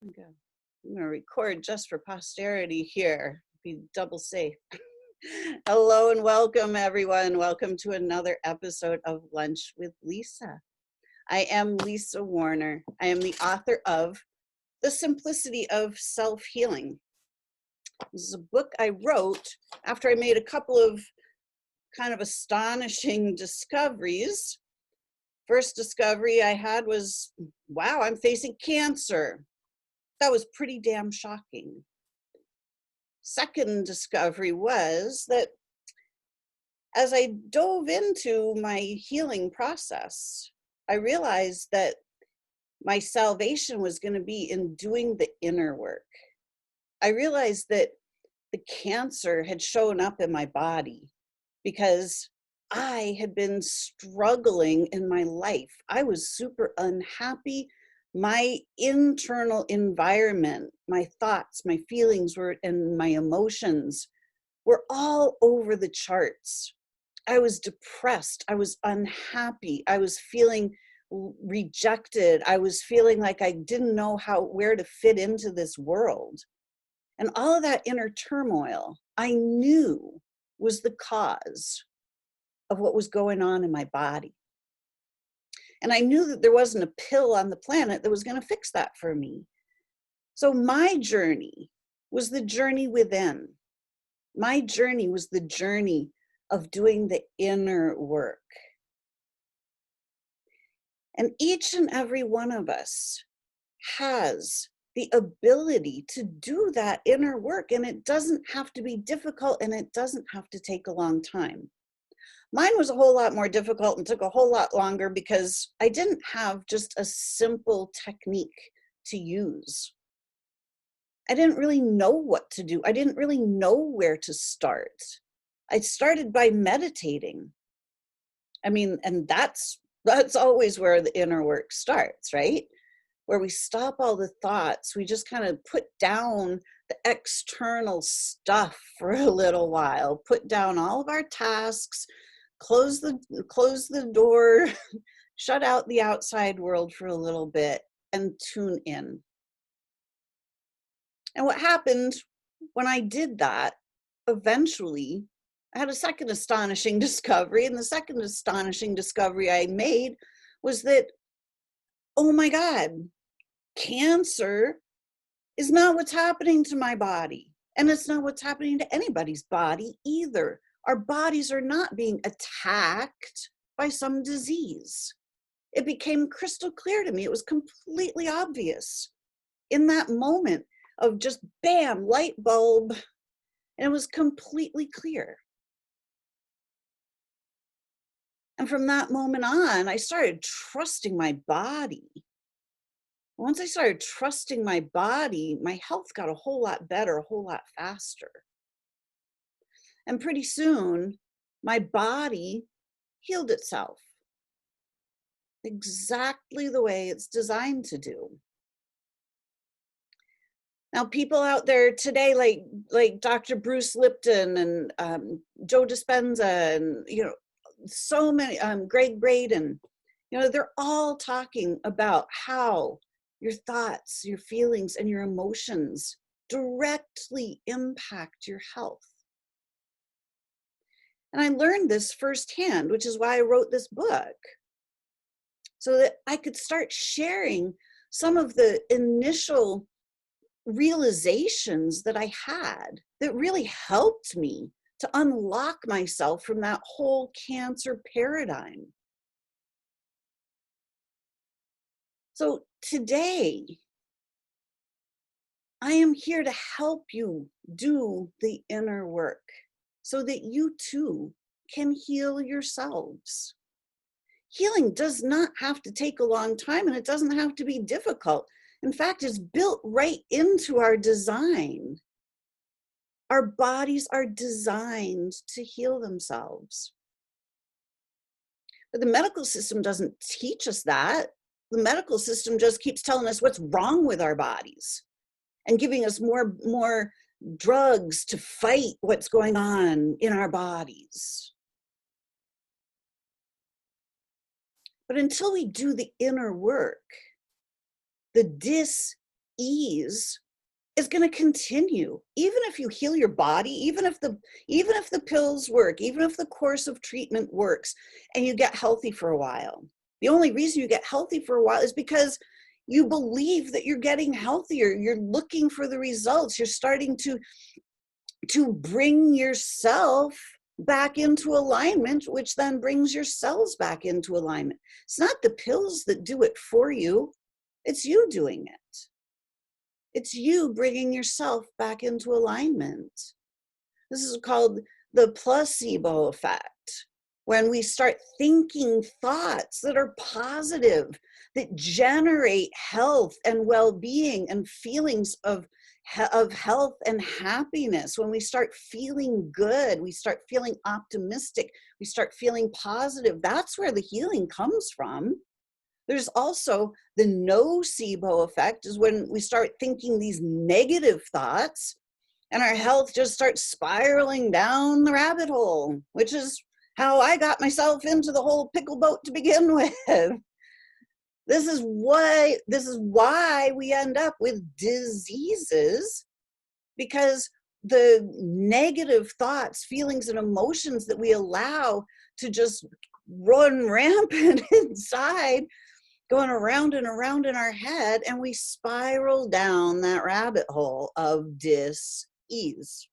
Okay. I'm going to record just for posterity here. Be double safe. Hello and welcome, everyone. Welcome to another episode of Lunch with Lisa. I am Lisa Warner. I am the author of The Simplicity of Self-Healing. This is a book I wrote after I made a couple of kind of astonishing discoveries. First discovery I had was, wow, I'm facing cancer. That was pretty damn shocking. Second discovery was that as I dove into my healing process, I realized that my salvation was going to be in doing the inner work. I realized that the cancer had shown up in my body because I had been struggling in my life. I was super unhappy. My internal environment, my thoughts, my feelings and my emotions were all over the charts. I was depressed. I was unhappy. I was feeling rejected. I was feeling like I didn't know where to fit into this world. And all of that inner turmoil, I knew was the cause of what was going on in my body. And I knew that there wasn't a pill on the planet that was going to fix that for me. So my journey was the journey within. My journey was the journey of doing the inner work. And each and every one of us has the ability to do that inner work, and it doesn't have to be difficult, and it doesn't have to take a long time. Mine was a whole lot more difficult and took a whole lot longer because I didn't have just a simple technique to use. I didn't really know what to do. I didn't really know where to start. I started by meditating. I mean, and that's always where the inner work starts, right? Where we stop all the thoughts. We just kind of put down the external stuff for a little while, put down all of our tasks, close the door, shut out the outside world for a little bit, and tune in. And what happened when I did that, eventually, I had a second astonishing discovery. And the second astonishing discovery I made was that, oh my God, cancer is not what's happening to my body. And it's not what's happening to anybody's body either. Our bodies are not being attacked by some disease. It became crystal clear to me. It was completely obvious in that moment of just bam, light bulb, and it was completely clear. And from that moment on, I started trusting my body. Once I started trusting my body, my health got a whole lot better, a whole lot faster. And pretty soon, my body healed itself exactly the way it's designed to do. Now, people out there today, like Dr. Bruce Lipton and Joe Dispenza, and so many, Greg Braden, they're all talking about how your thoughts, your feelings, and your emotions directly impact your health. And I learned this firsthand, which is why I wrote this book, so that I could start sharing some of the initial realizations that I had that really helped me to unlock myself from that whole cancer paradigm. So today, I am here to help you do the inner work so that you too can heal yourselves. Healing does not have to take a long time, and it doesn't have to be difficult. In fact, it's built right into our design. Our bodies are designed to heal themselves. But the medical system doesn't teach us that. The medical system just keeps telling us what's wrong with our bodies and giving us more drugs to fight what's going on in our bodies. But until we do the inner work, the ease is going to continue. Even if you heal your body, even if the pills work, even if the course of treatment works and you get healthy for a while. The only reason you get healthy for a while is because you believe that you're getting healthier. You're looking for the results. You're starting to bring yourself back into alignment, which then brings your cells back into alignment. It's not the pills that do it for you. It's you doing it. It's you bringing yourself back into alignment. This is called the placebo effect. When we start thinking thoughts that are positive, that generate health and well-being and feelings of health and happiness, when we start feeling good, we start feeling optimistic, we start feeling positive, that's where the healing comes from. There's also the nocebo effect, is when we start thinking these negative thoughts and our health just starts spiraling down the rabbit hole, which is how I got myself into the whole pickle boat to begin with. This is why we end up with diseases, because the negative thoughts, feelings, and emotions that we allow to just run rampant inside, going around and around in our head, and we spiral down that rabbit hole of dis-ease.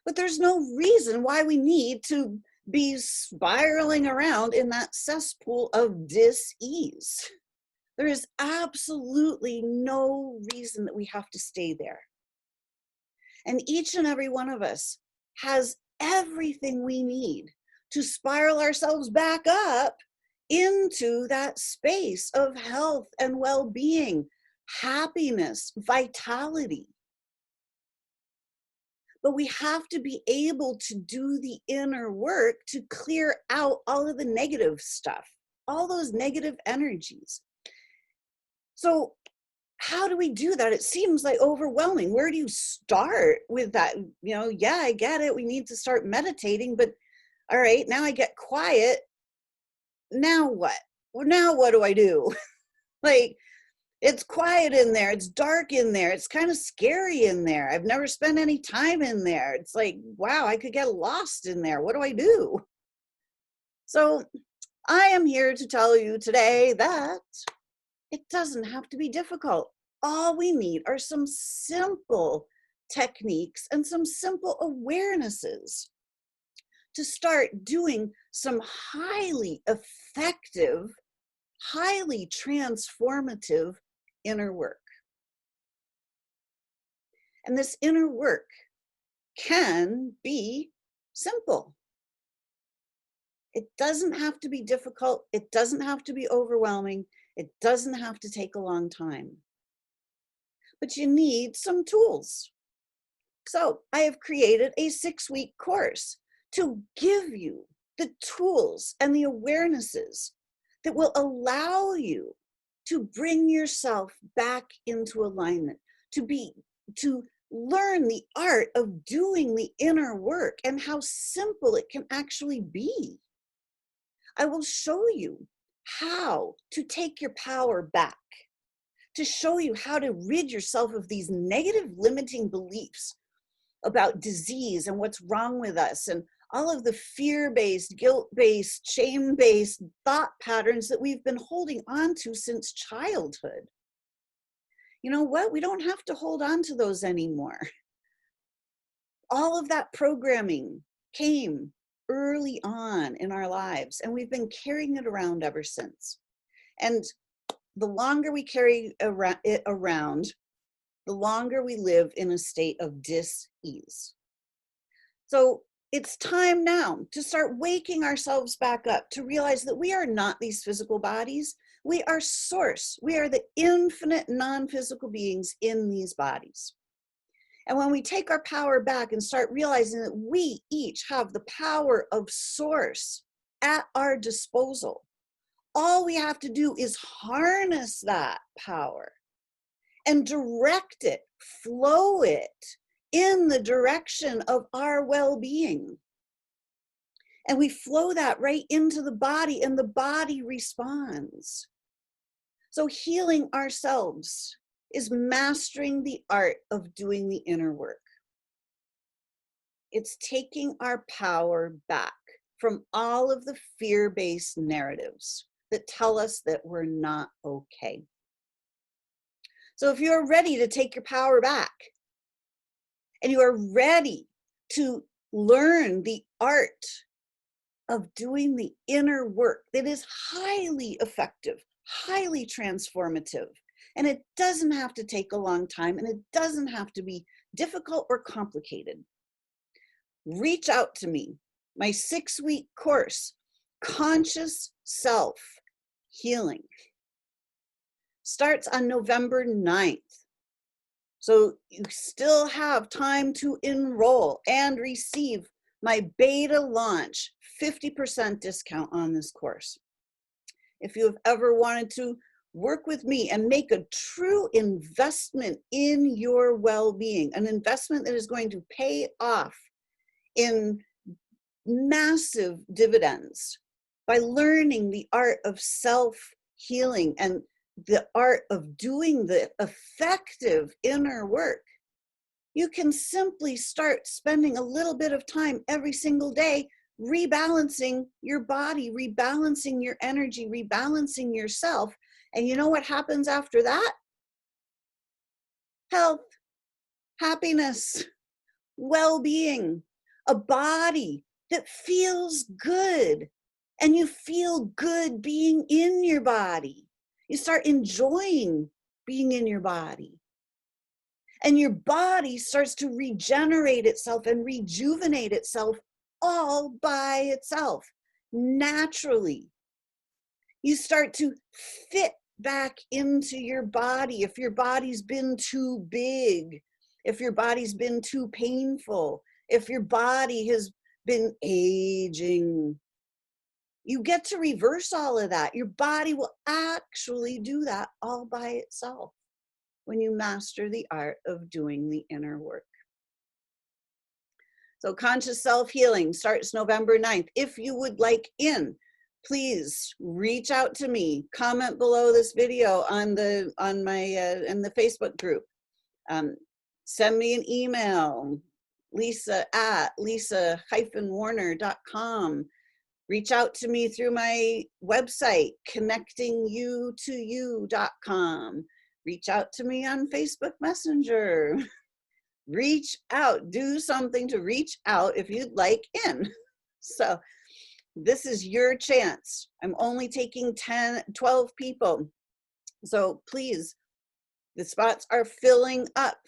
But there's no reason why we need to be spiraling around in that cesspool of dis-ease. There is absolutely no reason that we have to stay there. And each and every one of us has everything we need to spiral ourselves back up into that space of health and well-being, happiness, vitality. But we have to be able to do the inner work to clear out all of the negative stuff, all those negative energies. So how do we do that? It seems like overwhelming. Where do you start with that? Yeah, I get it. We need to start meditating, but all right, now I get quiet. Now what? Well, now what do I do? Like, it's quiet in there. It's dark in there. It's kind of scary in there. I've never spent any time in there. It's like, wow, I could get lost in there. What do I do? So I am here to tell you today that it doesn't have to be difficult. All we need are some simple techniques and some simple awarenesses to start doing some highly effective, highly transformative inner work. And this inner work can be simple. It doesn't have to be difficult. It doesn't have to be overwhelming. It doesn't have to take a long time. But you need some tools. So I have created a 6-week course to give you the tools and the awarenesses that will allow you to bring yourself back into alignment, to learn the art of doing the inner work and how simple it can actually be. I will show you how to take your power back, to show you how to rid yourself of these negative limiting beliefs about disease and what's wrong with us, and all of the fear-based, guilt-based, shame-based thought patterns that we've been holding on to since childhood. You know what? We don't have to hold on to those anymore. All of that programming came early on in our lives, and we've been carrying it around ever since. And the longer we carry it around, the longer we live in a state of dis-ease. So it's time now to start waking ourselves back up, to realize that we are not these physical bodies. We are source. We are the infinite non-physical beings in these bodies. And when we take our power back and start realizing that we each have the power of source at our disposal, all we have to do is harness that power and direct it, flow it in the direction of our well-being. And we flow that right into the body, and the body responds. So healing ourselves is mastering the art of doing the inner work. It's taking our power back from all of the fear-based narratives that tell us that we're not okay. So if you're ready to take your power back and you are ready to learn the art of doing the inner work that is highly effective, highly transformative, and it doesn't have to take a long time and it doesn't have to be difficult or complicated, reach out to me. My 6-week course, Conscious Self Healing, starts on November 9th. So you still have time to enroll and receive my beta launch 50% discount on this course. If you have ever wanted to work with me and make a true investment in your well-being, an investment that is going to pay off in massive dividends by learning the art of self-healing and the art of doing the effective inner work, you can simply start spending a little bit of time every single day rebalancing your body, rebalancing your energy, rebalancing yourself. And you know what happens after that? Health, happiness, well-being, a body that feels good. And you feel good being in your body. You start enjoying being in your body. And your body starts to regenerate itself and rejuvenate itself all by itself, naturally. You start to fit back into your body. If your body's been too big, if your body's been too painful, if your body has been aging, you get to reverse all of that. Your body will actually do that all by itself when you master the art of doing the inner work. So Conscious Self-Healing starts November 9th. If you would like in, please reach out to me. Comment below this video on my in the Facebook group. Send me an email, lisa@lisa-warner.com. Reach out to me through my website, connectingyoutoyou.com. Reach out to me on Facebook Messenger. Reach out, do something to reach out if you'd like in. So this is your chance. I'm only taking 12 people. So please, the spots are filling up.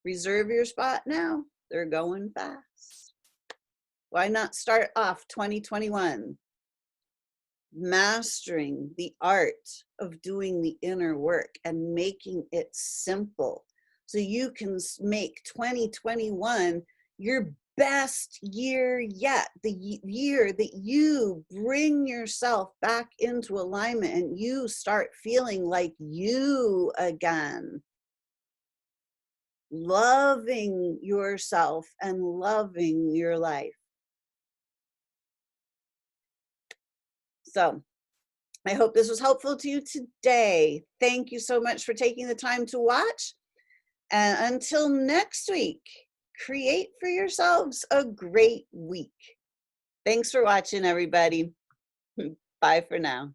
Reserve your spot now. They're going fast. Why not start off 2021 mastering the art of doing the inner work and making it simple so you can make 2021 your best year yet, the year that you bring yourself back into alignment and you start feeling like you again. Loving yourself and loving your life. So I hope this was helpful to you today. Thank you so much for taking the time to watch. And until next week, create for yourselves a great week. Thanks for watching, everybody. Bye for now.